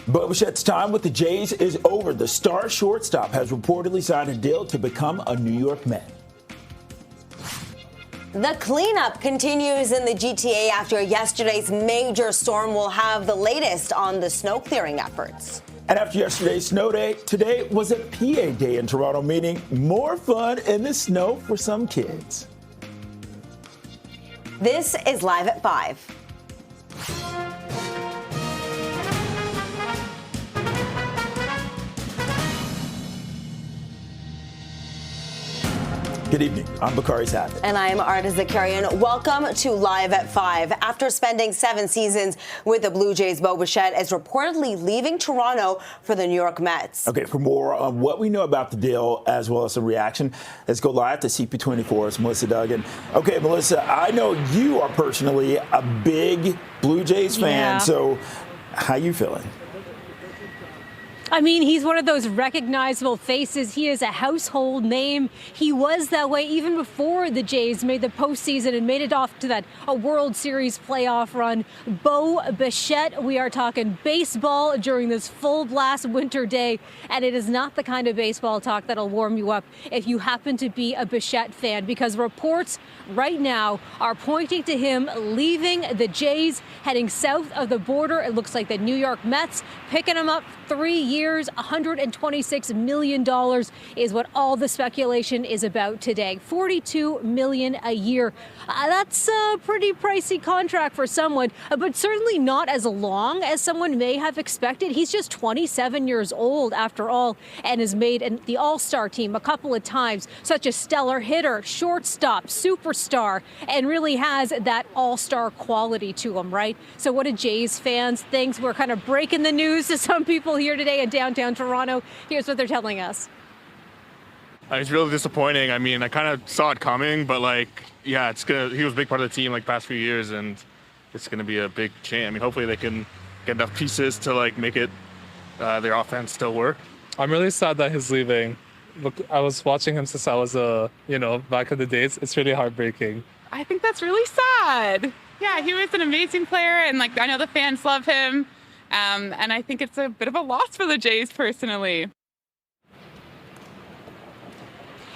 Bichette's time with the Jays is over. The star shortstop has reportedly signed a deal to become a New York Met. The cleanup continues in the GTA after yesterday's major storm. We'll have the latest on the snow clearing efforts. And after yesterday's snow day, today was a PA day in Toronto, meaning more fun in the snow for some kids. This is Live at 5. Good evening. I'm Bakari Savit. And I'm Arda Zakarian. Welcome to Live at 5. After spending 7 seasons with the Blue Jays, Bichette is reportedly leaving Toronto for the New York Mets. Okay, for more on what we know about the deal as well as some reaction, let's go live to CP24's Melissa Duggan. Okay, Melissa, I know you are personally a big Blue Jays fan, so how you feeling? I mean, he's one of those recognizable faces. He is a household name. He was that way even before the Jays made the postseason and made it off to a World Series playoff run. Bichette, we are talking baseball during this full blast winter day, and it is not the kind of baseball talk that'll warm you up if you happen to be a Bichette fan, because reports right now are pointing to him leaving the Jays, heading south of the border. It looks like the New York Mets picking him up 3 years. $126 million is what all the speculation is about today. $42 million a year. That's a pretty pricey contract for someone, but certainly not as long as someone may have expected. He's just 27 years old after all, and has made the All-Star team a couple of times. Such a stellar hitter, shortstop, superstar, and really has that All-Star quality to him, right? So what do Jays fans think? We're kind of breaking the news to some people here today in downtown Toronto. Here's what they're telling us. It's really disappointing. I mean, I kind of saw it coming, but he was a big part of the team past few years, and it's gonna be a big change. I mean, hopefully they can get enough pieces to make it their offense still work. I'm really sad that he's leaving. Look, I was watching him since I was back in the days. It's really heartbreaking. I think that's really sad. Yeah, he was an amazing player, and I know the fans love him. And I think it's a bit of a loss for the Jays personally.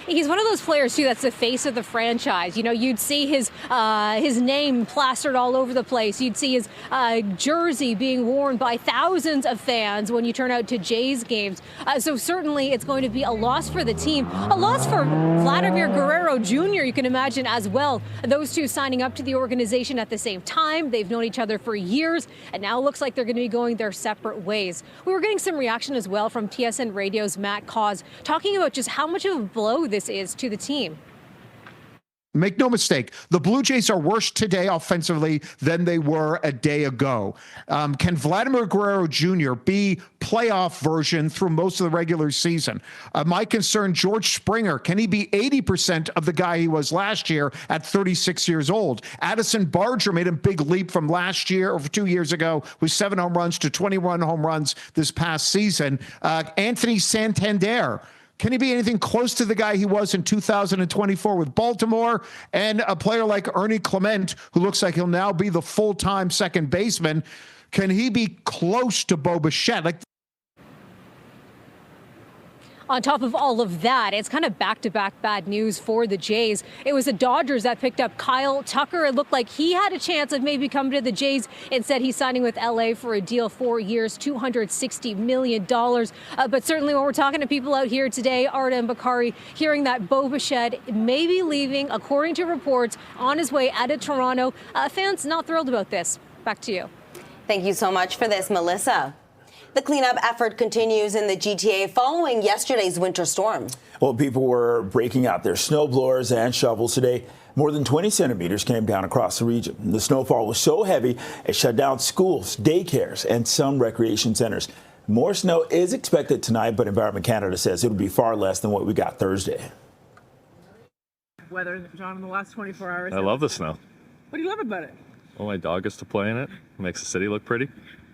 He's one of those players, too, that's the face of the franchise. You know, you'd see his name plastered all over the place. You'd see his jersey being worn by thousands of fans when you turn out to Jays games. So certainly it's going to be a loss for the team. A loss for Vladimir Guerrero Jr., you can imagine, as well. Those two signing up to the organization at the same time. They've known each other for years, and now it looks like they're going to be going their separate ways. We were getting some reaction as well from TSN Radio's Matt Cause, talking about just how much of a blow this is to the team. Make no mistake, the Blue Jays are worse today offensively than they were a day ago. Can Vladimir Guerrero Jr. be playoff version through most of the regular season? My concern, George Springer, can he be 80% of the guy he was last year at 36 years old? Addison Barger made a big leap from last year, or 2 years ago, with 7 home runs to 21 home runs this past season. Anthony Santander, can he be anything close to the guy he was in 2024 with Baltimore? And a player like Ernie Clement, who looks like he'll now be the full-time second baseman, can he be close to Bichette? On top of all of that, it's kind of back-to-back bad news for the Jays. It was the Dodgers that picked up Kyle Tucker. It looked like he had a chance of maybe coming to the Jays. Instead, he's signing with LA for a deal, 4 years, $260 million. But certainly when we're talking to people out here today, Arda and Bakari, hearing that Bichette may be leaving, according to reports, on his way out of Toronto. Fans not thrilled about this. Back to you. Thank you so much for this, Melissa. The cleanup effort continues in the GTA following yesterday's winter storm. Well, people were breaking out their snowblowers and shovels today. More than 20 centimeters came down across the region. The snowfall was so heavy it shut down schools, daycares, and some recreation centers. More snow is expected tonight, but Environment Canada says it'll be far less than what we got Thursday. Weather, John, in the last 24 hours. I love the snow. What do you love about it? Well, my dog gets to play in it. Makes the city look pretty.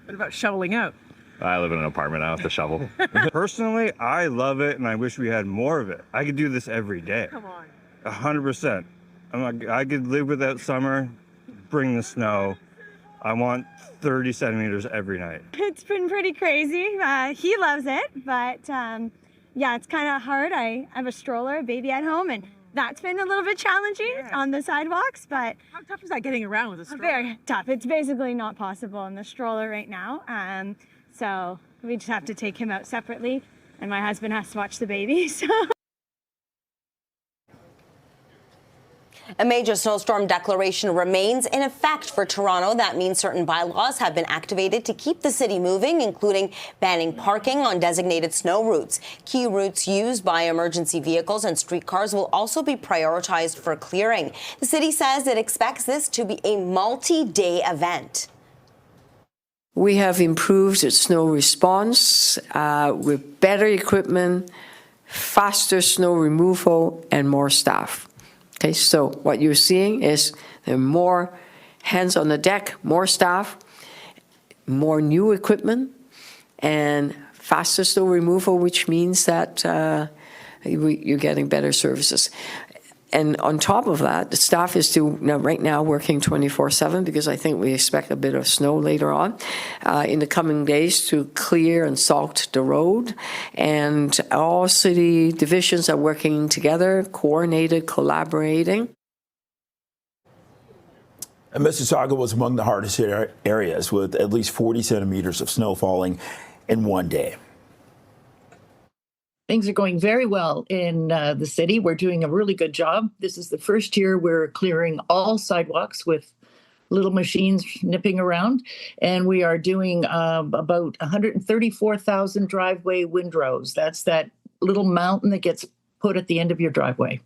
What about shoveling out? I live in an apartment. I don't have to shovel. Personally, I love it, and I wish we had more of it. I could do this every day. Come on. 100%. I could live without summer, bring the snow. I want 30 centimeters every night. It's been pretty crazy. He loves it, but yeah, it's kind of hard. I have a stroller, a baby at home, and that's been a little bit challenging on the sidewalks, but... How tough is that getting around with a stroller? Very tough. It's basically not possible in the stroller right now. So we just have to take him out separately, and my husband has to watch the baby, so... A major snowstorm declaration remains in effect for Toronto. That means certain bylaws have been activated to keep the city moving, including banning parking on designated snow routes. Key routes used by emergency vehicles and streetcars will also be prioritized for clearing. The city says it expects this to be a multi-day event. We have improved its snow response with better equipment, faster snow removal, and more staff. Okay, so what you're seeing is there are more hands on the deck, more staff, more new equipment, and faster snow removal, which means that you're getting better services. And on top of that, the staff is still right now working 24/7 because I think we expect a bit of snow later on in the coming days to clear and salt the road. And all city divisions are working together, coordinated, collaborating. And Mississauga was among the hardest hit areas with at least 40 centimeters of snow falling in one day. Things are going very well in the city. We're doing a really good job. This is the first year we're clearing all sidewalks with little machines nipping around. And we are doing about 134,000 driveway windrows. That's that little mountain that gets put at the end of your driveway.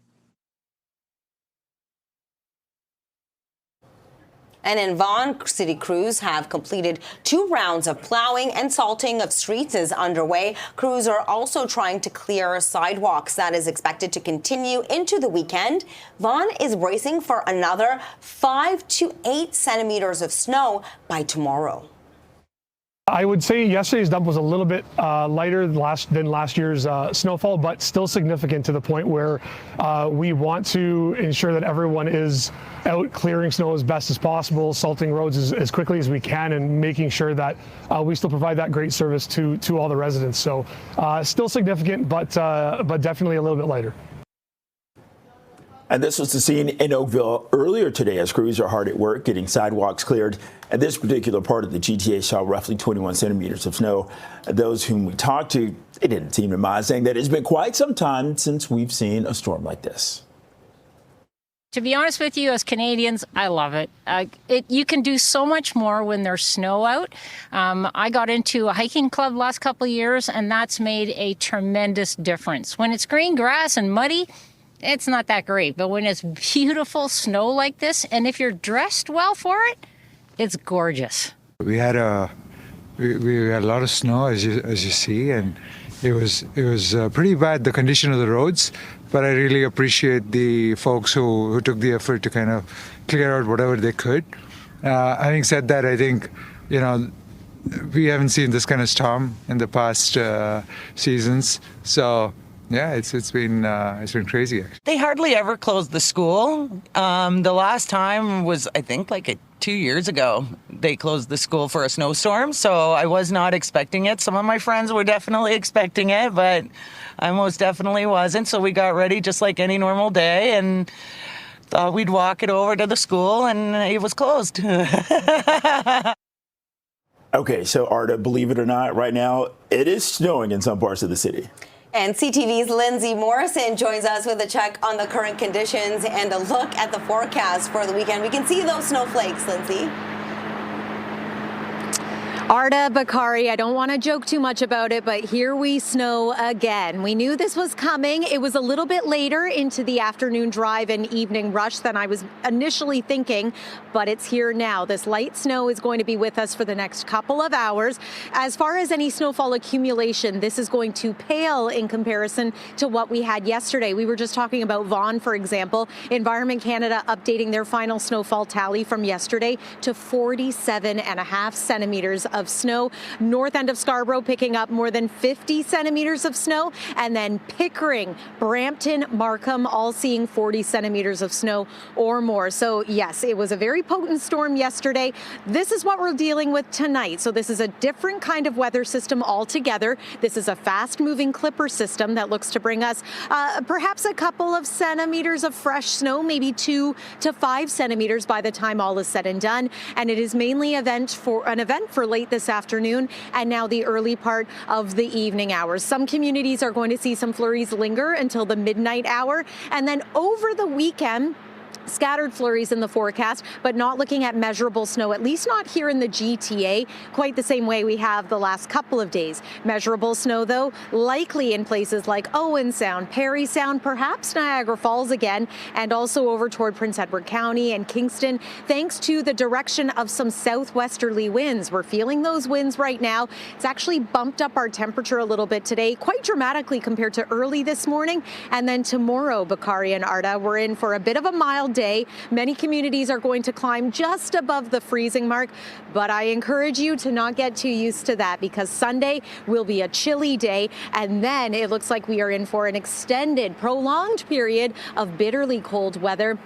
And in Vaughan, city crews have completed 2 rounds of plowing and salting of streets is underway. Crews are also trying to clear sidewalks. That is expected to continue into the weekend. Vaughan is bracing for another 5 to 8 centimeters of snow by tomorrow. I would say yesterday's dump was a little bit lighter than last year's snowfall, but still significant to the point where we want to ensure that everyone is out clearing snow as best as possible, salting roads as quickly as we can, and making sure that we still provide that great service to all the residents. So still significant, but definitely a little bit lighter. And this was the scene in Oakville earlier today as crews are hard at work getting sidewalks cleared. And this particular part of the GTA saw roughly 21 centimeters of snow. Those whom we talked to, they didn't seem to mind, saying that it's been quite some time since we've seen a storm like this. To be honest with you, as Canadians, I love it. You can do so much more when there's snow out. I got into a hiking club last couple of years, and that's made a tremendous difference. When it's green grass and muddy, it's not that great. But when it's beautiful snow like this, and if you're dressed well for it, it's gorgeous. We had a lot of snow, as you see, and it was pretty bad, the condition of the roads. But I really appreciate the folks who took the effort to kind of clear out whatever they could. Having said that, I think, we haven't seen this kind of storm in the past seasons. So yeah, it's been crazy, actually. They hardly ever close the school. The last time was, I think, 2 years ago. They closed the school for a snowstorm, so I was not expecting it. Some of my friends were definitely expecting it, but I most definitely wasn't. So we got ready just like any normal day and thought we'd walk it over to the school, and it was closed. Okay, so Arda, believe it or not, right now it is snowing in some parts of the city. And CTV's Lindsay Morrison joins us with a check on the current conditions and a look at the forecast for the weekend. We can see those snowflakes, Lindsay. Arda, Bakari, I don't want to joke too much about it, but here we snow again. We knew this was coming. It was a little bit later into the afternoon drive and evening rush than I was initially thinking, but it's here now. This light snow is going to be with us for the next couple of hours. As far as any snowfall accumulation, this is going to pale in comparison to what we had yesterday. We were just talking about Vaughan, for example. Environment Canada updating their final snowfall tally from yesterday to 47.5 centimeters of snow. North end of Scarborough picking up more than 50 centimeters of snow. And then Pickering, Brampton, Markham all seeing 40 centimeters of snow or more. So yes, it was a very potent storm yesterday. This is what we're dealing with tonight. So this is a different kind of weather system altogether. This is a fast-moving clipper system that looks to bring us perhaps a couple of centimeters of fresh snow, maybe 2 to 5 centimeters by the time all is said and done. And it is mainly an event for late this afternoon and now the early part of the evening hours. Some communities are going to see some flurries linger until the midnight hour. And then over the weekend, scattered flurries in the forecast, but not looking at measurable snow, at least not here in the GTA, quite the same way we have the last couple of days. Measurable snow, though, likely in places like Owen Sound, Perry Sound, perhaps Niagara Falls again, and also over toward Prince Edward County and Kingston, thanks to the direction of some southwesterly winds. We're feeling those winds right now. It's actually bumped up our temperature a little bit today, quite dramatically compared to early this morning. And then tomorrow, Bakari and Arda, we're in for a bit of a mild day. Many communities are going to climb just above the freezing mark, but I encourage you to not get too used to that because Sunday will be a chilly day, and then it looks like we are in for an extended, prolonged period of bitterly cold weather.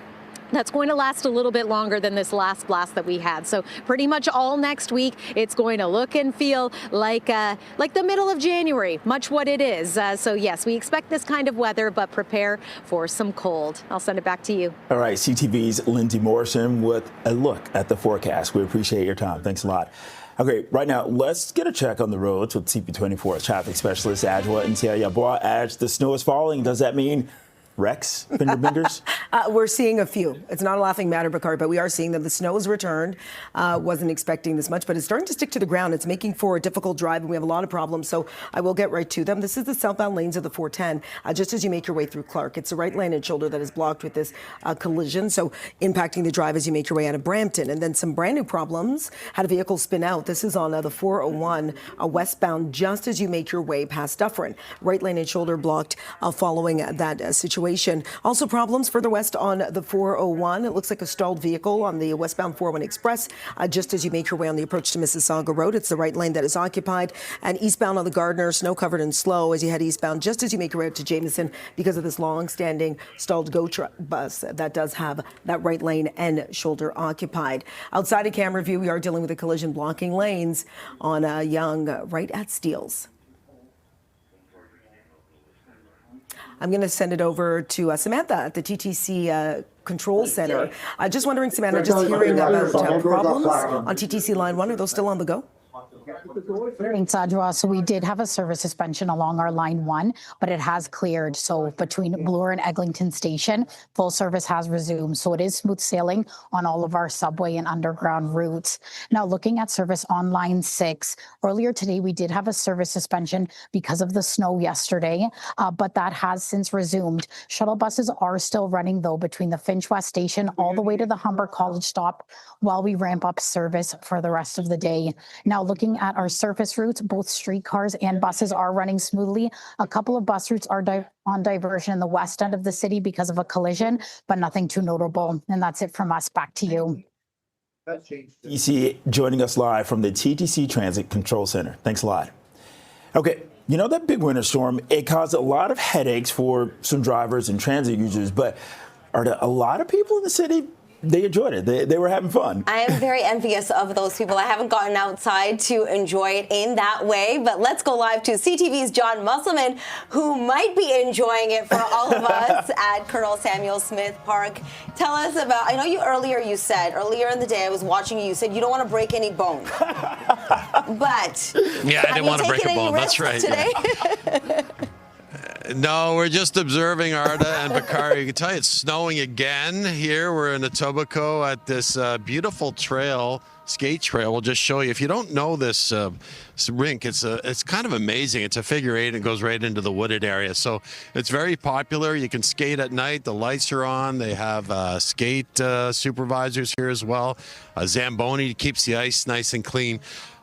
That's going to last a little bit longer than this last blast that we had. So pretty much all next week, it's going to look and feel like the middle of January, much what it is. So yes, we expect this kind of weather, but prepare for some cold. I'll send it back to you. All right, CTV's Lindsay Morrison with a look at the forecast. We appreciate your time. Thanks a lot. Okay, right now, let's get a check on the roads with CP24 traffic specialist Adjoa and Yabwa. As the snow is falling, does that mean wrecks, fender benders? We're seeing a few. It's not a laughing matter, Bakari, but we are seeing them. The snow has returned. Wasn't expecting this much, but it's starting to stick to the ground. It's making for a difficult drive, and we have a lot of problems, so I will get right to them. This is the southbound lanes of the 410, just as you make your way through Clark. It's the right lane and shoulder that is blocked with this collision, so impacting the drive as you make your way out of Brampton. And then some brand new problems. Had a vehicle spin out. This is on the 401 westbound, just as you make your way past Dufferin. Right lane and shoulder blocked following that situation. Also problems further west on the 401. It looks like a stalled vehicle on the westbound 401 Express, just as you make your way on the approach to Mississauga Road. It's the right lane that is occupied. And eastbound on the Gardner, snow covered and slow as you head eastbound, just as you make your way up to Jameson because of this long-standing stalled GO bus that does have that right lane and shoulder occupied. Outside of camera view, we are dealing with a collision blocking lanes on Young right at Steeles. I'm going to send it over to Samantha at the TTC Control Center. Just wondering, Samantha, just hearing about problems on TTC Line 1. Are those still on the go? Thanks, Adjoa. So we did have a service suspension along our line 1, but it has cleared. So between Bloor and Eglinton Station, full service has resumed. So it is smooth sailing on all of our subway and underground routes. Now, looking at service on line 6, earlier today we did have a service suspension because of the snow yesterday, but that has since resumed. Shuttle buses are still running, though, between the Finch West Station all the way to the Humber College stop while we ramp up service for the rest of the day. Now, looking at our surface routes, both streetcars and buses are running smoothly. A couple of bus routes are on diversion in the west end of the city because of a collision, but nothing too notable. And that's it from us. Back to you. TC joining us live from the TTC Transit Control Center. Thanks a lot. Okay, you know that big winter storm, it caused a lot of headaches for some drivers and transit users, but are there a lot of people in the city? They enjoyed it. They were having fun. I am very envious of those people. I haven't gotten outside to enjoy it in that way, but let's go live to CTV's John Musselman, who might be enjoying it for all of us at Colonel Samuel Smith Park. Tell us about, I know you said earlier in the day, I was watching you said you don't want to break any bones. But yeah, I didn't want to break a bone. That's right. Today? Yeah. No, we're just observing Arda and Bakari. I can tell you it's snowing again here. We're in Etobicoke at this beautiful trail, skate trail. We'll just show you. If you don't know this rink, it's kind of amazing. It's a figure 8 and goes right into the wooded area. So it's very popular. You can skate at night. The lights are on. They have skate supervisors here as well. Zamboni keeps the ice nice and clean.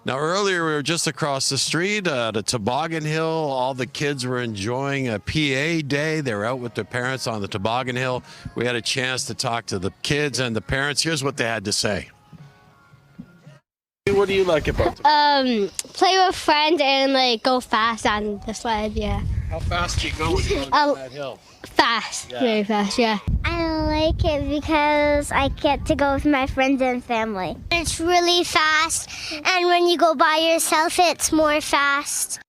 Now, earlier we were just across the street at a toboggan hill. All the kids were enjoying a PA day. They were out with their parents on the toboggan hill. We had a chance to talk to the kids and the parents. Here's what they had to say. what do you like about them? Play with friends and like go fast on the slide. Yeah. How fast do you go when you're on that hill? Fast, very fast. Yeah. I like it because I get to go with my friends and family. It's really fast, and when you go by yourself, it's more fast.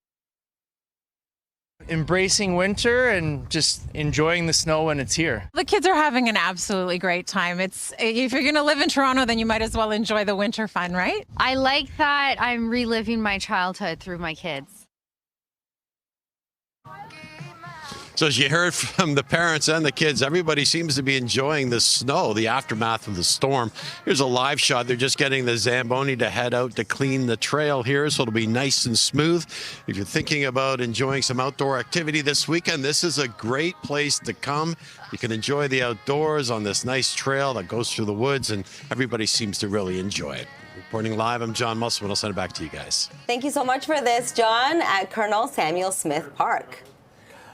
Embracing winter and just enjoying the snow when it's here. The kids are having an absolutely great time. If you're going to live in Toronto, then you might as well enjoy the winter fun, right? I like that I'm reliving my childhood through my kids. So as you heard from the parents and the kids, everybody seems to be enjoying the snow, the aftermath of the storm. Here's a live shot. They're just getting the Zamboni to head out to clean the trail here, so it'll be nice and smooth. If you're thinking about enjoying some outdoor activity this weekend, this is a great place to come. You can enjoy the outdoors on this nice trail that goes through the woods, and everybody seems to really enjoy it. Reporting live, I'm John Musselman. I'll send it back to you guys. Thank you so much for this, John, at Colonel Samuel Smith Park.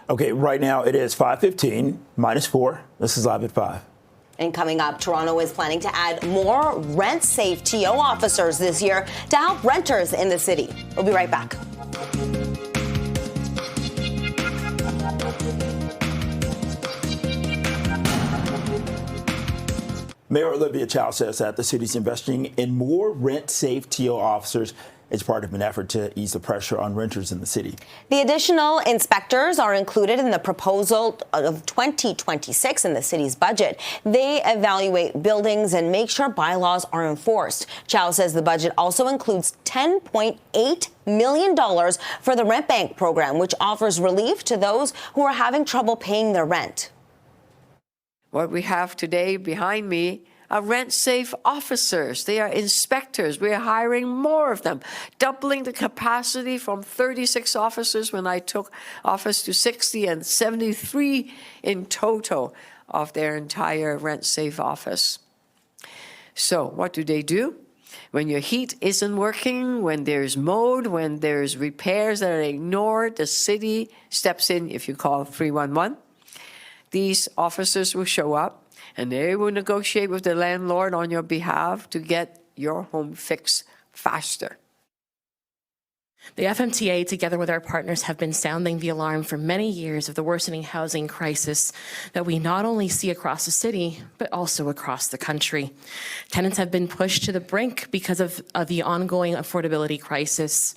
Okay, right now it is 5:15, -4. This is Live at 5. And coming up, Toronto is planning to add more rent-safe TO officers this year to help renters in the city. We'll be right back. Mayor Olivia Chow says that the city's investing in more rent-safe TO officers. It's part of an effort to ease the pressure on renters in the city. The additional inspectors are included in the proposal of 2026 in the city's budget. They evaluate buildings and make sure bylaws are enforced. Chow says the budget also includes $10.8 million for the Rent Bank program, which offers relief to those who are having trouble paying their rent. What we have today behind me are rent-safe officers. They are inspectors. We are hiring more of them, doubling the capacity from 36 officers when I took office to 60 and 73 in total of their entire rent-safe office. So what do? When your heat isn't working, when there's mold, when there's repairs that are ignored, the city steps in if you call 311. These officers will show up and they will negotiate with the landlord on your behalf to get your home fixed faster. The FMTA, together with our partners, have been sounding the alarm for many years of the worsening housing crisis that we not only see across the city, but also across the country. Tenants have been pushed to the brink because of the ongoing affordability crisis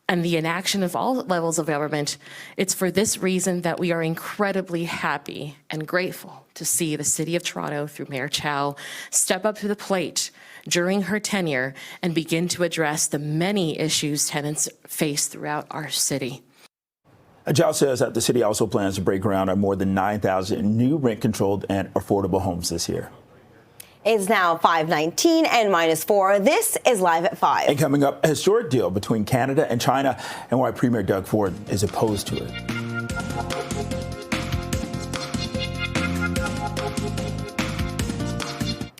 and the inaction of all levels of government. It's for this reason that we are incredibly happy and grateful to see the City of Toronto, through Mayor Chow, step up to the plate during her tenure and begin to address the many issues tenants face throughout our city. Chow says that the city also plans to break ground on more than 9,000 new rent-controlled and affordable homes this year. It's now 5:19 and -4. This is Live at 5. And coming up, a historic deal between Canada and China and why Premier Doug Ford is opposed to it.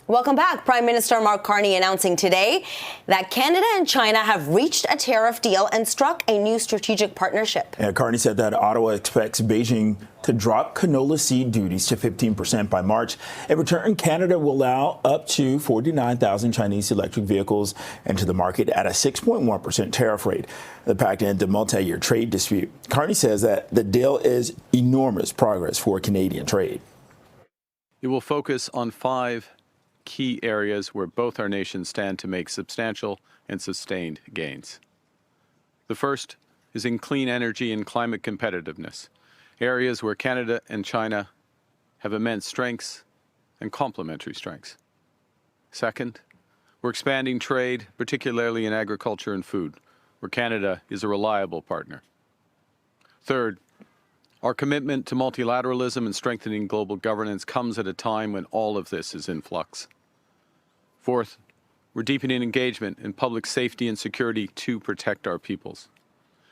Welcome back. Prime Minister Mark Carney announcing today that Canada and China have reached a tariff deal and struck a new strategic partnership. Yeah, Carney said that Ottawa expects Beijing to drop canola seed duties to 15% by March. In return, Canada will allow up to 49,000 Chinese electric vehicles into the market at a 6.1% tariff rate. The pact ends a multi-year trade dispute. Carney says that the deal is enormous progress for Canadian trade. It will focus on 5 key areas where both our nations stand to make substantial and sustained gains. The first is in clean energy and climate competitiveness, areas where Canada and China have immense strengths and complementary strengths. Second, we're expanding trade, particularly in agriculture and food, where Canada is a reliable partner. Third, our commitment to multilateralism and strengthening global governance comes at a time when all of this is in flux. Fourth, we're deepening engagement in public safety and security to protect our peoples.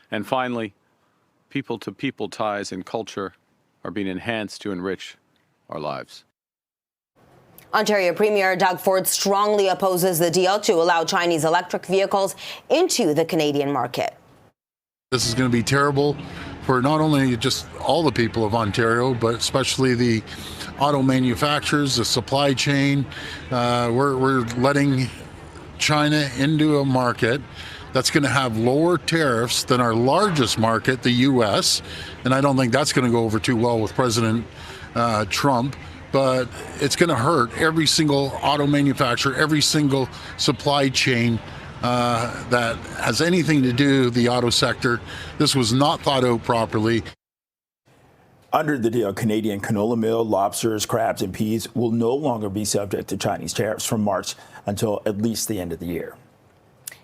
And finally, people-to-people ties and culture are being enhanced to enrich our lives. Ontario Premier Doug Ford strongly opposes the deal to allow Chinese electric vehicles into the Canadian market. This is going to be terrible for not only just all the people of Ontario, but especially the auto manufacturers, the supply chain. We're letting China into a market that's going to have lower tariffs than our largest market, the U.S., and I don't think that's going to go over too well with President Trump, but it's going to hurt every single auto manufacturer, every single supply chain that has anything to do with the auto sector. This was not thought out properly. Under the deal, Canadian canola meal, lobsters, crabs, and peas will no longer be subject to Chinese tariffs from March until at least the end of the year.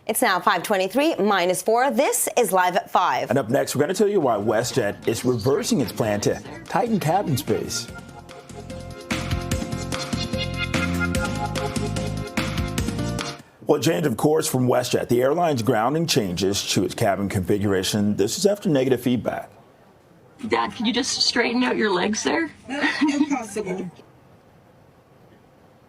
It's now 5:23 minus 4. This is Live at 5. And up next, we're going to tell you why WestJet is reversing its plan to tighten cabin space. Well, change of course from WestJet. The airline's grounding changes to its cabin configuration. This is after negative feedback. Dad, could you just straighten out your legs there? Impossible.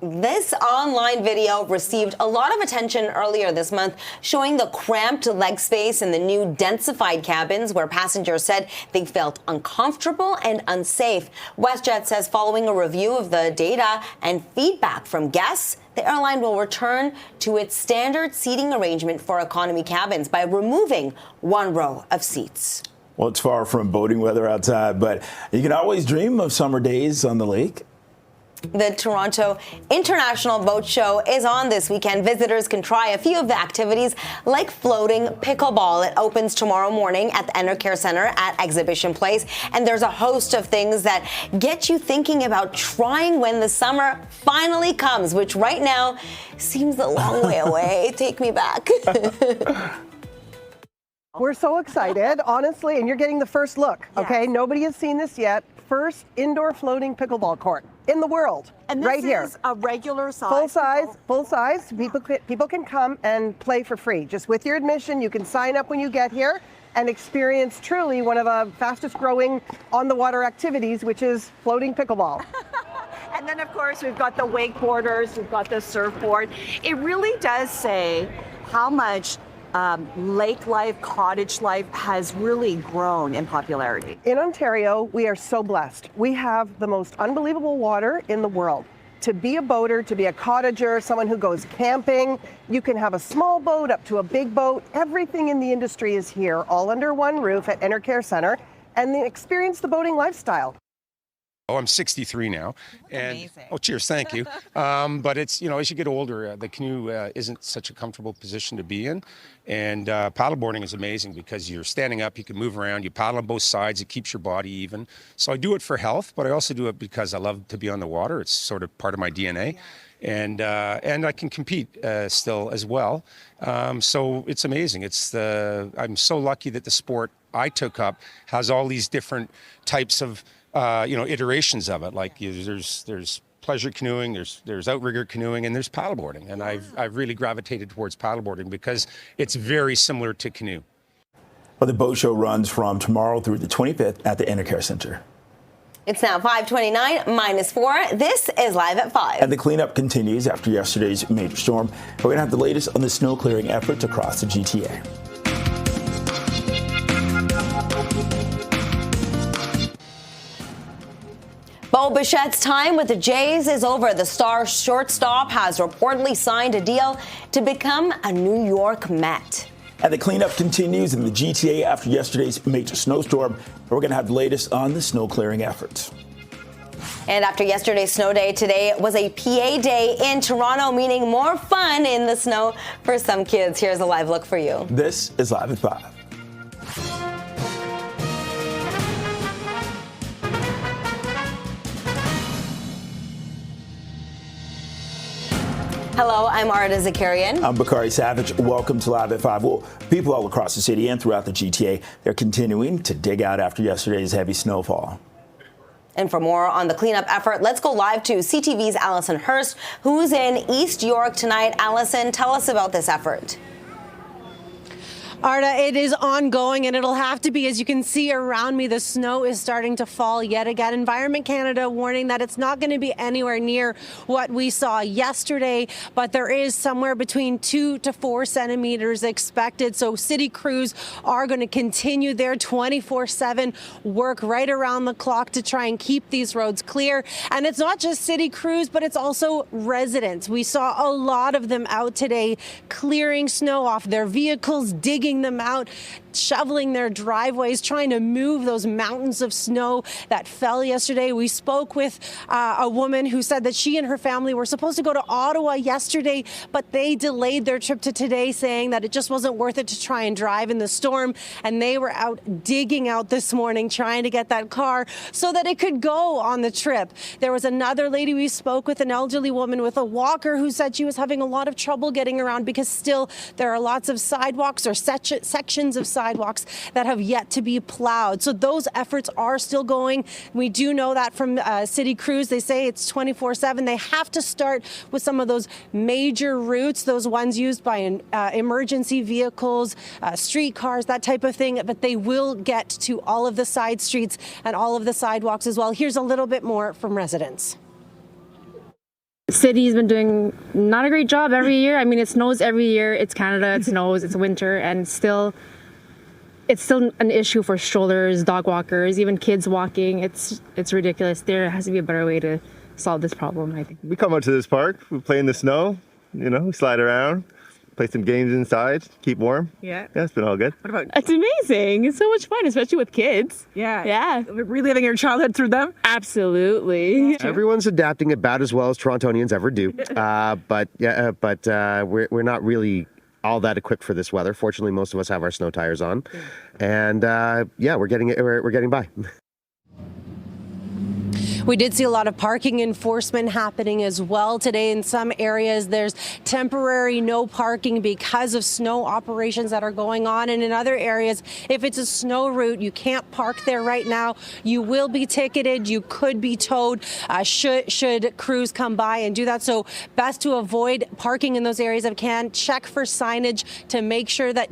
This online video received a lot of attention earlier this month, showing the cramped leg space in the new densified cabins where passengers said they felt uncomfortable and unsafe. WestJet says following a review of the data and feedback from guests, the airline will return to its standard seating arrangement for economy cabins by removing one row of seats. Well, it's far from boating weather outside, but you can always dream of summer days on the lake. The Toronto International Boat Show is on this weekend. Visitors can try a few of the activities like floating pickleball. It opens tomorrow morning at the Enercare Centre at Exhibition Place. And there's a host of things that get you thinking about trying when the summer finally comes, which right now seems a long way away. Take me back. We're so excited, honestly, and you're getting the first look, okay? Yes. Nobody has seen this yet. First indoor floating pickleball court in the world, and this right here. Is a regular size? Full size. People can come and play for free. Just with your admission, you can sign up when you get here and experience truly one of the fastest growing on the water activities, which is floating pickleball. And then, of course, we've got the wakeboarders, we've got the surfboard. It really does say how much lake life, cottage life has really grown in popularity. In Ontario, we are so blessed. We have the most unbelievable water in the world. To be a boater, to be a cottager, someone who goes camping, you can have a small boat up to a big boat. Everything in the industry is here, all under one roof at Enercare Centre, and experience the boating lifestyle. Oh, I'm 63 now. And amazing. Oh, cheers, thank you. But it's, as you get older, the canoe isn't such a comfortable position to be in. And paddleboarding is amazing because you're standing up, you can move around, you paddle on both sides, it keeps your body even. So I do it for health, but I also do it because I love to be on the water. It's sort of part of my DNA. Yeah. And I can compete still as well. So it's amazing. I'm so lucky that the sport I took up has all these different types of iterations of it. Like there's pleasure canoeing, there's outrigger canoeing, and there's paddleboarding. And I've really gravitated towards paddleboarding because it's very similar to canoe. Well, the boat show runs from tomorrow through the 25th at the Enercare Centre. It's now 5:29 minus 4. This is Live at 5. And the cleanup continues after yesterday's major storm. We're going to have the latest on the snow clearing efforts across the GTA. Bo Bichette's time with the Jays is over. The star shortstop has reportedly signed a deal to become a New York Met. And the cleanup continues in the GTA after yesterday's major snowstorm. We're going to have the latest on the snow clearing efforts. And after yesterday's snow day, today was a PA day in Toronto, meaning more fun in the snow for some kids. Here's a live look for you. This is Live at 5. Hello, I'm Arda Zakarian. I'm Bakari Savage. Welcome to Live at 5. Well, people all across the city and throughout the GTA, they're continuing to dig out after yesterday's heavy snowfall. And for more on the cleanup effort, let's go live to CTV's Allison Hurst, who's in East York tonight. Allison, tell us about this effort. Arda, it is ongoing and it'll have to be. As you can see around me, the snow is starting to fall yet again. Environment Canada warning that it's not going to be anywhere near what we saw yesterday, but there is somewhere between 2 to 4 centimeters expected. So city crews are going to continue their 24/7 work right around the clock to try and keep these roads clear. And it's not just city crews, but it's also residents. We saw a lot of them out today clearing snow off their vehicles, digging them out, shoveling their driveways, trying to move those mountains of snow that fell yesterday. We spoke with a woman who said that she and her family were supposed to go to Ottawa yesterday, but they delayed their trip to today, saying that it just wasn't worth it to try and drive in the storm. And they were out digging out this morning, trying to get that car so that it could go on the trip. There was another lady we spoke with, an elderly woman with a walker, who said she was having a lot of trouble getting around because still there are lots of sidewalks or sections of sidewalks that have yet to be plowed. So those efforts are still going. We do know that from city crews. They say it's 24/7. They have to start with some of those major routes, those ones used by emergency vehicles, streetcars, that type of thing. But they will get to all of the side streets and all of the sidewalks as well. Here's a little bit more from residents. City's been doing not a great job every year. I mean, it snows every year. It's Canada, it snows, it's winter, and it's still an issue for strollers, dog walkers, even kids walking. It's ridiculous. There has to be a better way to solve this problem, I think. We come out to this park, we play in the snow, we slide around, play some games inside, keep warm. Yeah, it's been all good. What about? It's amazing. It's so much fun, especially with kids. Yeah. Reliving your childhood through them. Absolutely. Everyone's adapting about as well as Torontonians ever do. But we're not really all that equipped for this weather. Fortunately, most of us have our snow tires on, and we're getting by. We did see a lot of parking enforcement happening as well today. In some areas, there's temporary no parking because of snow operations that are going on. And in other areas, if it's a snow route, you can't park there right now. You will be ticketed. You could be towed should crews come by and do that. So best to avoid parking in those areas if you can. Check for signage to make sure that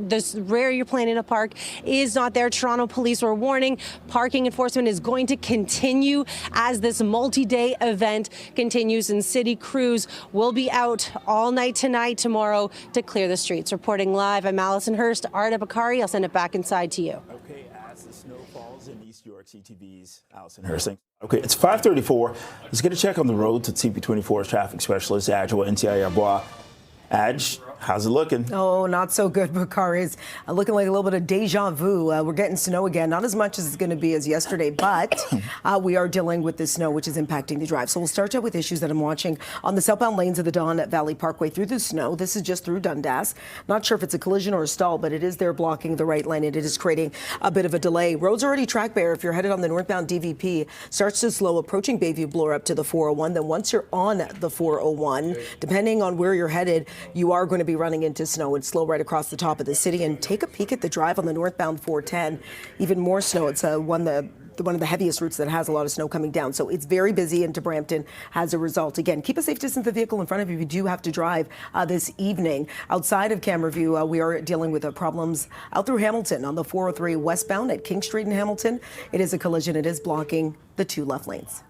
where you're planning to park is not there. Toronto police were warning parking enforcement is going to continue as this multi-day event continues, and city crews will be out all night tonight, tomorrow to clear the streets. Reporting live, I'm Allison Hurst. Arda Bakari, I'll send it back inside to you. Okay, as the snow falls in East York, CTV's Allison Hurst. Okay, it's 5:34. Let's get a check on the roads at CP24's traffic specialist, Adjoa Ntiayarbois. Adj, how's it looking? Oh, not so good, Bakari. It's looking like a little bit of deja vu. We're getting snow again, not as much as it's going to be as yesterday, but we are dealing with the snow, which is impacting the drive. So we'll start out with issues that I'm watching on the southbound lanes of the Don Valley Parkway through the snow. This is just through Dundas. Not sure if it's a collision or a stall, but it is there blocking the right lane, and it is creating a bit of a delay. Roads already track bare. If you're headed on the northbound DVP, starts to slow approaching Bayview Bloor up to the 401. Then once you're on the 401, depending on where you're headed, you are going to be running into snow. It's slow right across the top of the city. And take a peek at the drive on the northbound 410. Even more snow. It's one of the heaviest routes that has a lot of snow coming down. So it's very busy into Brampton as a result. Again, keep a safe distance of the vehicle in front of you if you do have to drive this evening. Outside of camera view, we are dealing with problems out through Hamilton on the 403 westbound at King Street in Hamilton. It is a collision. It is blocking the 2 left lanes.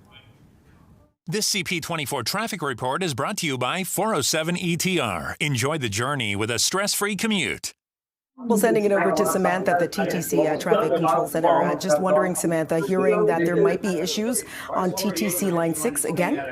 This CP24 traffic report is brought to you by 407 ETR. Enjoy the journey with a stress-free commute. Well, sending it over to Samantha at the TTC Traffic Control Center. Just wondering, Samantha, hearing that there might be issues on TTC Line 6 again?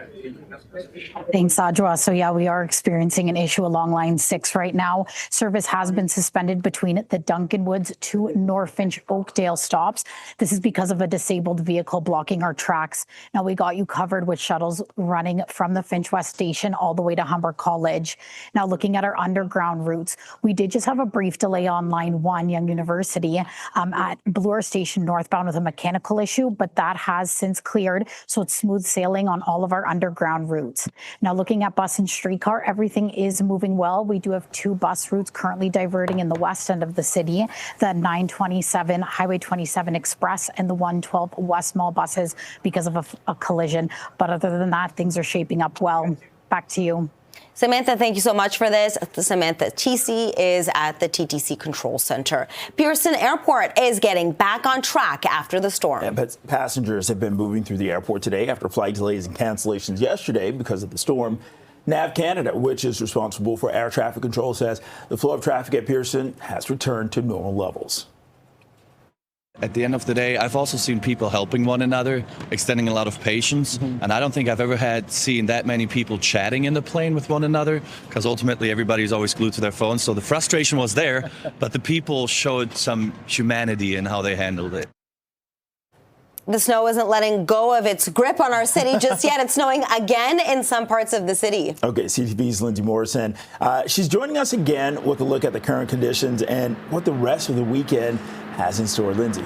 Thanks, Adjoa. So yeah, we are experiencing an issue along Line 6 right now. Service has been suspended between the Duncan Woods to Norfinch Oakdale stops. This is because of a disabled vehicle blocking our tracks. Now, we got you covered with shuttles running from the Finch West Station all the way to Humber College. Now, looking at our underground routes, we did just have a brief delay on Line 1, Young University, at Bloor Station northbound with a mechanical issue, but that has since cleared, so it's smooth sailing on all of our underground routes. Now, looking at bus and streetcar, everything is moving well. We do have 2 bus routes currently diverting in the west end of the city, the 927 Highway 27 Express and the 112 West Mall buses because of a collision. But other than that, things are shaping up well. Back to you. Samantha, thank you so much for this. Samantha TC is at the TTC Control Center. Pearson Airport is getting back on track after the storm. Yeah, but passengers have been moving through the airport today after flight delays and cancellations yesterday because of the storm. NAV Canada, which is responsible for air traffic control, says the flow of traffic at Pearson has returned to normal levels. At the end of the day, I've also seen people helping one another, extending a lot of patience. And I don't think I've ever seen that many people chatting in the plane with one another, because ultimately everybody's always glued to their phones. So the frustration was there, but the people showed some humanity in how they handled it. The snow isn't letting go of its grip on our city just yet. It's snowing again in some parts of the city. Okay, CTV's Lindsay Morrison. She's joining us again with a look at the current conditions and what the rest of the weekend has in store. Lindsay.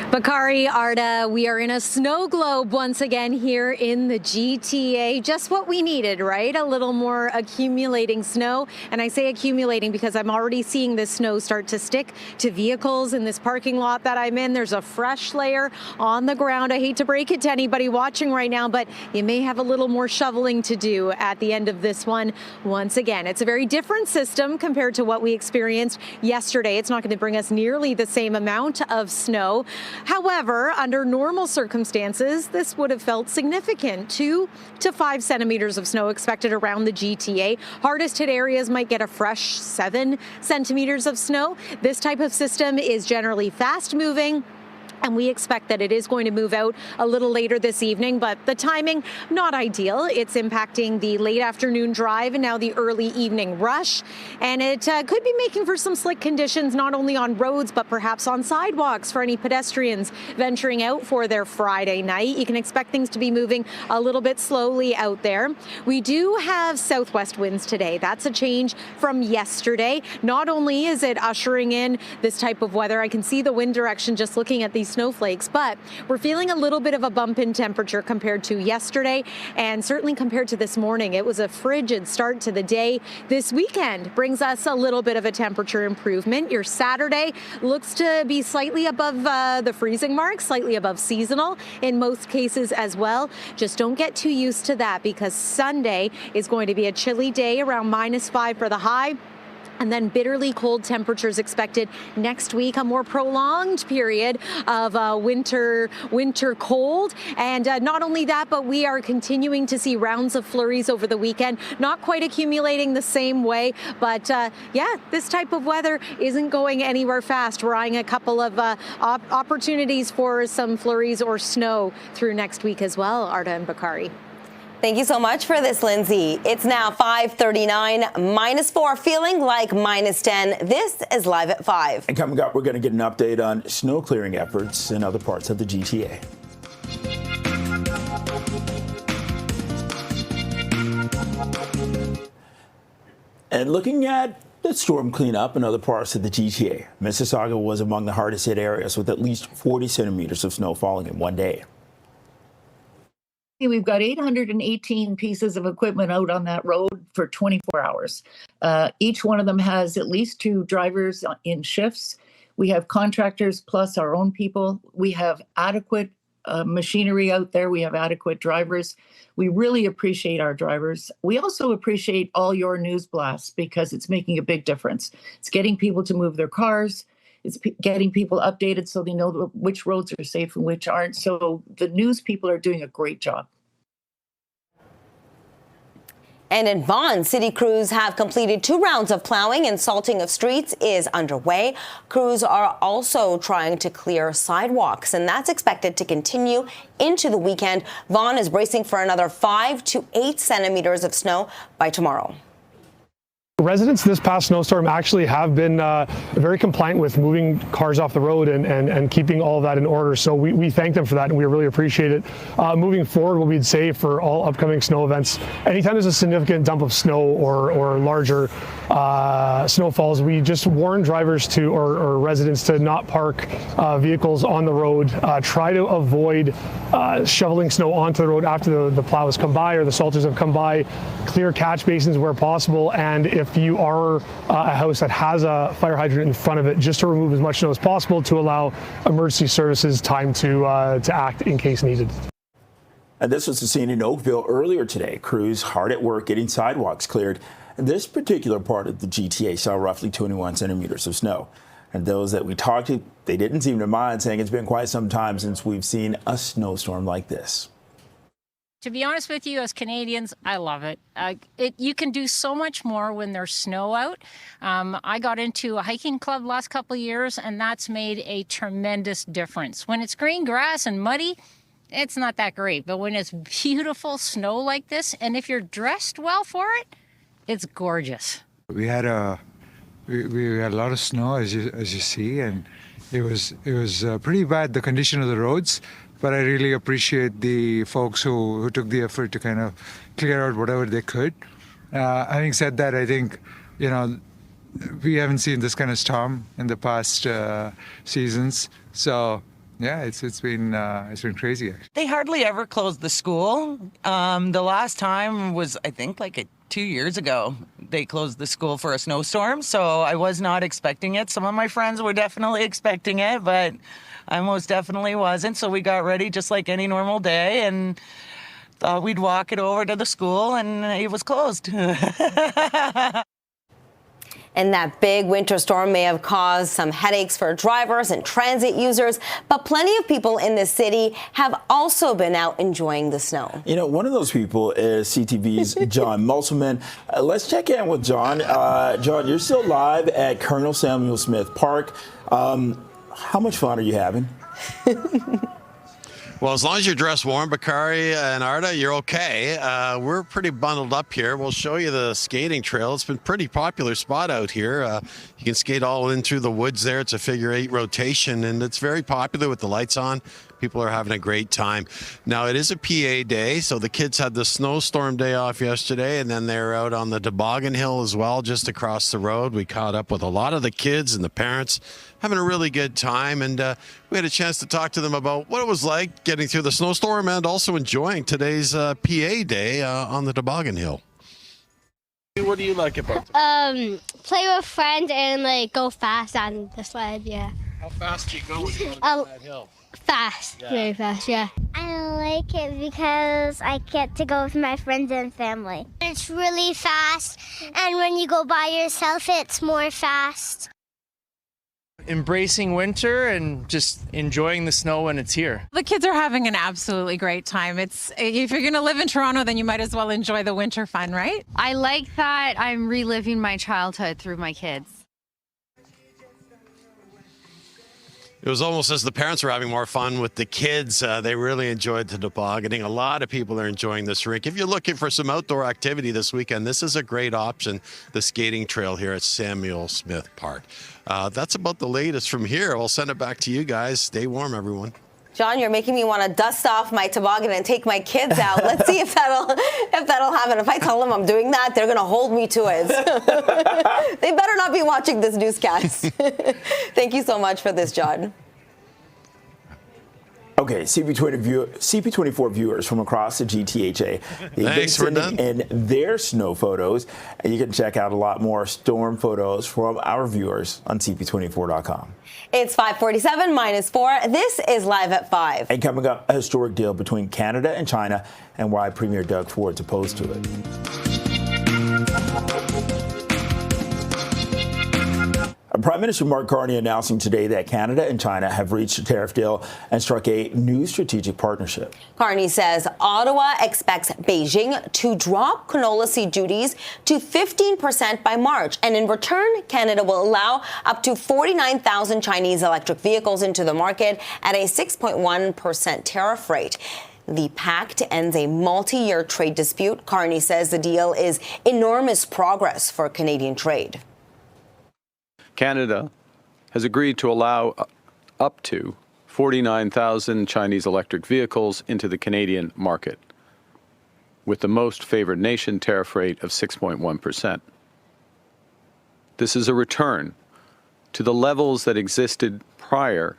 Bakari, Arda, we are in a snow globe once again here in the GTA. Just what we needed, right? A little more accumulating snow. And I say accumulating because I'm already seeing this snow start to stick to vehicles in this parking lot that I'm in. There's a fresh layer on the ground. I hate to break it to anybody watching right now, but you may have a little more shoveling to do at the end of this one. Once again, it's a very different system compared to what we experienced yesterday. It's not going to bring us nearly the same amount of snow. However, under normal circumstances, this would have felt significant. 2 to 5 centimeters of snow expected around the GTA. Hardest hit areas might get a fresh 7 centimeters of snow. This type of system is generally fast moving, and we expect that it is going to move out a little later this evening, but the timing, not ideal. It's impacting the late afternoon drive and now the early evening rush. And it could be making for some slick conditions, not only on roads, but perhaps on sidewalks for any pedestrians venturing out for their Friday night. You can expect things to be moving a little bit slowly out there. We do have southwest winds today. That's a change from yesterday. Not only is it ushering in this type of weather, I can see the wind direction just looking at these snowflakes, but we're feeling a little bit of a bump in temperature compared to yesterday and certainly compared to this morning. It was a frigid start to the day. This weekend brings us a little bit of a temperature improvement. Your Saturday looks to be slightly above the freezing mark, slightly above seasonal in most cases as well. Just don't get too used to that because Sunday is going to be a chilly day, around -5 for the high. And then bitterly cold temperatures expected next week, a more prolonged period of winter cold. And not only that, but we are continuing to see rounds of flurries over the weekend, not quite accumulating the same way. But yeah, this type of weather isn't going anywhere fast. We're eyeing a couple of opportunities for some flurries or snow through next week as well, Arda and Bakari. Thank you so much for this, Lindsay. It's now 5:39, -4, feeling like -10. This is Live at 5. And coming up, we're going to get an update on snow clearing efforts in other parts of the GTA. And looking at the storm cleanup in other parts of the GTA, Mississauga was among the hardest hit areas with at least 40 centimeters of snow falling in one day. We've got 818 pieces of equipment out on that road for 24 hours. Each one of them has at least 2 drivers in shifts. We have contractors plus our own people. We have adequate machinery out there. We have adequate drivers. We really appreciate our drivers. We also appreciate all your news blasts because it's making a big difference. It's getting people to move their cars. It's getting people updated so they know which roads are safe and which aren't. So the news people are doing a great job. And in Vaughan, city crews have completed 2 rounds of plowing and salting of streets is underway. Crews are also trying to clear sidewalks, and that's expected to continue into the weekend. Vaughan is bracing for another 5 to 8 centimeters of snow by tomorrow. Residents this past snowstorm actually have been very compliant with moving cars off the road and keeping all of that in order. So we thank them for that, and we really appreciate it. Moving forward, what we'd say for all upcoming snow events, anytime there's a significant dump of snow or larger snowfalls, we just warn drivers to or residents to not park vehicles on the road. Try to avoid shoveling snow onto the road after the plows come by or the salters have come by. Clear catch basins where possible, and if you are a house that has a fire hydrant in front of it, just to remove as much snow as possible to allow emergency services time to act in case needed. And this was the scene in Oakville earlier today. Crews hard at work getting sidewalks cleared. This particular part of the GTA saw roughly 21 centimeters of snow. And those that we talked to, they didn't seem to mind, saying it's been quite some time since we've seen a snowstorm like this. To be honest with you, as Canadians, I love it. You can do so much more when there's snow out. I got into a hiking club last couple of years, and that's made a tremendous difference. When it's green grass and muddy, it's not that great. But when it's beautiful snow like this, and if you're dressed well for it, it's gorgeous. We had a lot of snow, as you see, and it was pretty bad, the condition of the roads. But I really appreciate the folks who took the effort to kind of clear out whatever they could. Having said that, I think, we haven't seen this kind of storm in the past seasons. So yeah, it's been crazy. Actually. They hardly ever close the school. The last time was, I think, 2 years ago. They closed the school for a snowstorm, so I was not expecting it. Some of my friends were definitely expecting it, but I most definitely wasn't. So we got ready just like any normal day and thought we'd walk it over to the school, and it was closed. And that big winter storm may have caused some headaches for drivers and transit users, but plenty of people in the city have also been out enjoying the snow. One of those people is CTV's John Musselman. Let's check in with John. John, you're still live at Colonel Samuel Smith Park. How much fun are you having? Well, as long as you're dressed warm, Bakari and Arda, you're okay. We're pretty bundled up here. We'll show you the skating trail. It's been a pretty popular spot out here. You can skate all in through the woods there. It's a figure-8 rotation, and it's very popular with the lights on. People are having a great time. Now, it is a PA day, so the kids had the snowstorm day off yesterday, and then they're out on the toboggan hill as well, just across the road. We caught up with a lot of the kids and the parents, having a really good time, and we had a chance to talk to them about what it was like getting through the snowstorm and also enjoying today's PA day on the toboggan hill. What do you like about it? Play with friends and go fast on the sled, yeah. How fast do you go when you go down that hill? Fast, yeah. Very fast, yeah. I like it because I get to go with my friends and family. It's really fast, and when you go by yourself, it's more fast. Embracing winter and just enjoying the snow when it's here. The kids are having an absolutely great time. If you're going to live in Toronto, then you might as well enjoy the winter fun, right? I like that I'm reliving my childhood through my kids. It was almost as the parents were having more fun with the kids. They really enjoyed the tobogganing. A lot of people are enjoying this rink. If you're looking for some outdoor activity this weekend, this is a great option, the skating trail here at Samuel Smith Park. That's about the latest from here. I'll send it back to you guys. Stay warm, everyone. John, you're making me want to dust off my toboggan and take my kids out. Let's see if that'll happen. If I tell them I'm doing that, they're going to hold me to it. They better not be watching this newscast. Thank you so much for this, John. Okay, CP24 viewers from across the GTHA, they've been sending in their snow photos, and you can check out a lot more storm photos from our viewers on CP24.com. It's 5:47 minus 4. This is Live at 5. And coming up, a historic deal between Canada and China and why Premier Doug Ford's opposed to it. Prime Minister Mark Carney announcing today that Canada and China have reached a tariff deal and struck a new strategic partnership. Carney says Ottawa expects Beijing to drop canola seed duties to 15% by March. And in return, Canada will allow up to 49,000 Chinese electric vehicles into the market at a 6.1% tariff rate. The pact ends a multi-year trade dispute. Carney says the deal is enormous progress for Canadian trade. Canada has agreed to allow up to 49,000 Chinese electric vehicles into the Canadian market, with the most favored nation tariff rate of 6.1%. This is a return to the levels that existed prior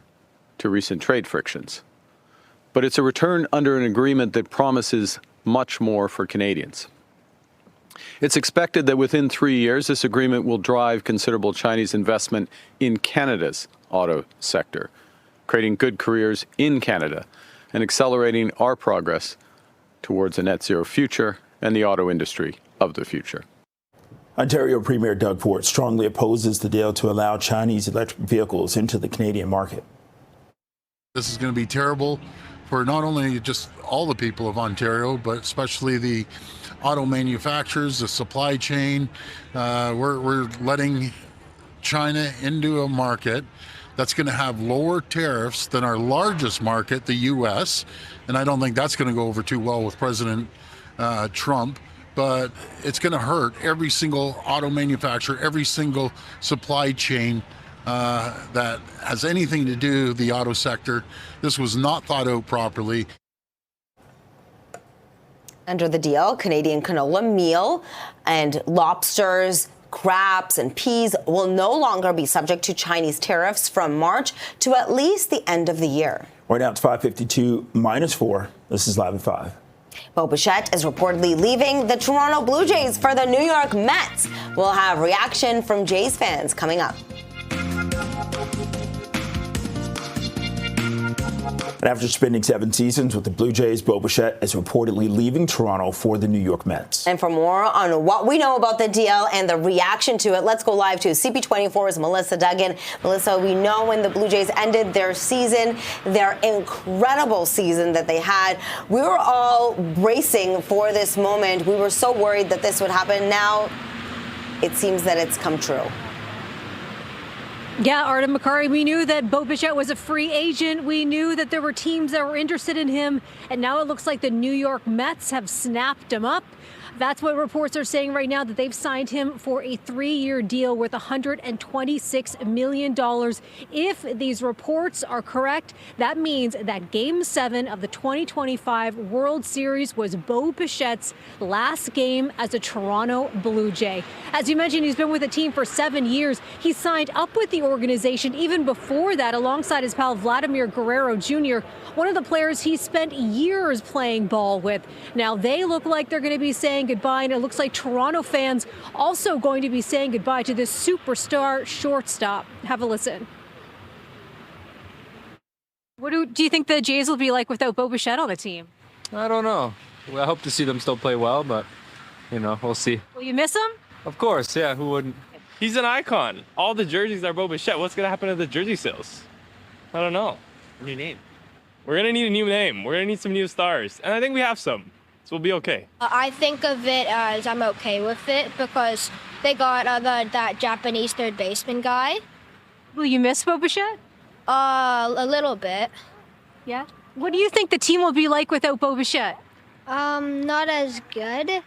to recent trade frictions. But it's a return under an agreement that promises much more for Canadians. It's expected that within 3 years, this agreement will drive considerable Chinese investment in Canada's auto sector, creating good careers in Canada and accelerating our progress towards a net zero future and the auto industry of the future. Ontario Premier Doug Ford strongly opposes the deal to allow Chinese electric vehicles into the Canadian market. This is going to be terrible for not only just all the people of Ontario, but especially the auto manufacturers, the supply chain. We're letting China into a market that's going to have lower tariffs than our largest market, the U.S., and I don't think that's going to go over too well with President Trump. But it's going to hurt every single auto manufacturer, every single supply chain that has anything to do with the auto sector. This was not thought out properly. Under the deal, Canadian canola meal and lobsters, crabs and peas will no longer be subject to Chinese tariffs from March to at least the end of the year. Right now it's 5:52 -4. This is Live at 5. Bichette is reportedly leaving the Toronto Blue Jays for the New York Mets. We'll have reaction from Jays fans coming up. And after spending 7 seasons with the Blue Jays, Bichette is reportedly leaving Toronto for the New York Mets. And for more on what we know about the deal and the reaction to it, let's go live to CP24's Melissa Duggan. Melissa, we know when the Blue Jays ended their season, their incredible season that they had, we were all bracing for this moment. We were so worried that this would happen. Now it seems that it's come true. Yeah, Artem Makari, we knew that Bichette was a free agent. We knew that there were teams that were interested in him. And now it looks like the New York Mets have snapped him up. That's what reports are saying right now, that they've signed him for a 3-year deal worth $126 million. If these reports are correct, that means that Game 7 of the 2025 World Series was Bichette's last game as a Toronto Blue Jay. As you mentioned, he's been with the team for 7 years. He signed up with the organization even before that, alongside his pal Vladimir Guerrero Jr., one of the players he spent years playing ball with. Now they look like they're going to be saying goodbye, and it looks like Toronto fans also going to be saying goodbye to this superstar shortstop. Have a listen. What do you think the Jays will be like without Bichette on the team? I don't know. Well, I hope to see them still play well, but, we'll see. Will you miss him? Of course, yeah, who wouldn't? He's an icon. All the jerseys are Bichette. What's going to happen to the jersey sales? I don't know. New name. We're going to need a new name. We're going to need some new stars. And I think we have some. So we'll be okay. I think of it as I'm okay with it because they got that Japanese third baseman guy. Will you miss Bichette? A little bit. Yeah? What do you think the team will be like without Bichette? Not as good.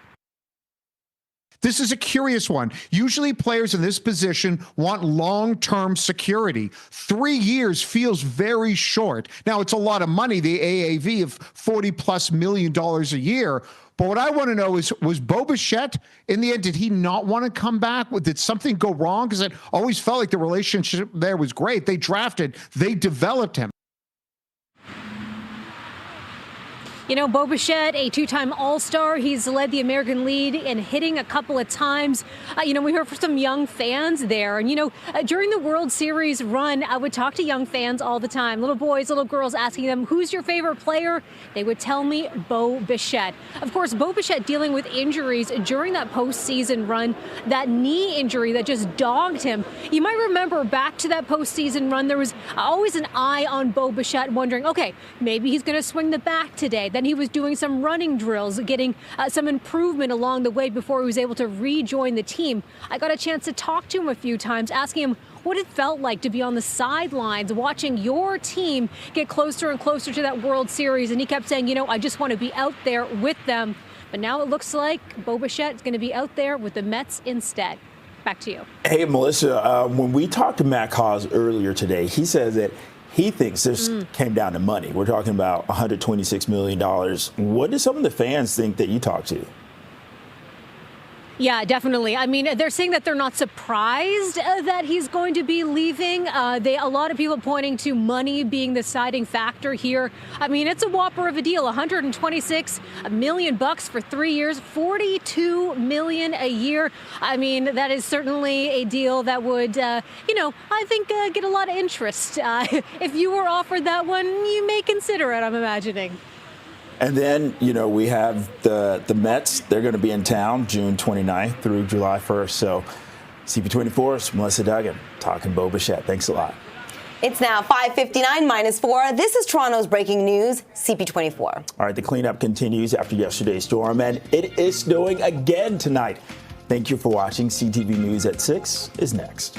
This is a curious one. Usually players in this position want long-term security. 3 years feels very short. Now, it's a lot of money, the AAV of $40+ million a year. But what I want to know is, was Bichette, in the end, did he not want to come back? Did something go wrong? Because it always felt like the relationship there was great. They drafted, they developed him. Bichette, a 2-time All-Star. He's led the American League in hitting a couple of times. We heard from some young fans there. And, during the World Series run, I would talk to young fans all the time. Little boys, little girls, asking them, who's your favorite player? They would tell me Bichette. Of course, Bichette dealing with injuries during that postseason run, that knee injury that just dogged him. You might remember back to that postseason run, there was always an eye on Bichette, wondering, okay, maybe he's going to swing the bat today. Then he was doing some running drills, getting some improvement along the way before he was able to rejoin the team. I got a chance to talk to him a few times, asking him what it felt like to be on the sidelines watching your team get closer and closer to that World Series. And he kept saying, I just want to be out there with them. But now it looks like Bichette is going to be out there with the Mets instead. Back to you. Hey, Melissa, when we talked to Matt Cause earlier today, he said that he thinks this came down to money. We're talking about $126 million. What do some of the fans think that you talked to? Yeah, definitely. I mean, they're saying that they're not surprised that he's going to be leaving. A lot of people pointing to money being the deciding factor here. I mean, it's a whopper of a deal. $126 million for 3 years, $42 million a year. I mean, that is certainly a deal that would, I think get a lot of interest. If you were offered that one, you may consider it, I'm imagining. And then, we have the Mets. They're going to be in town June 29th through July 1st. So CP24's Melissa Duggan talking Bo Bichette. Thanks a lot. It's now 5:59 minus 4. This is Toronto's breaking news, CP24. All right, the cleanup continues after yesterday's storm, and it is snowing again tonight. Thank you for watching. CTV News at 6 is next.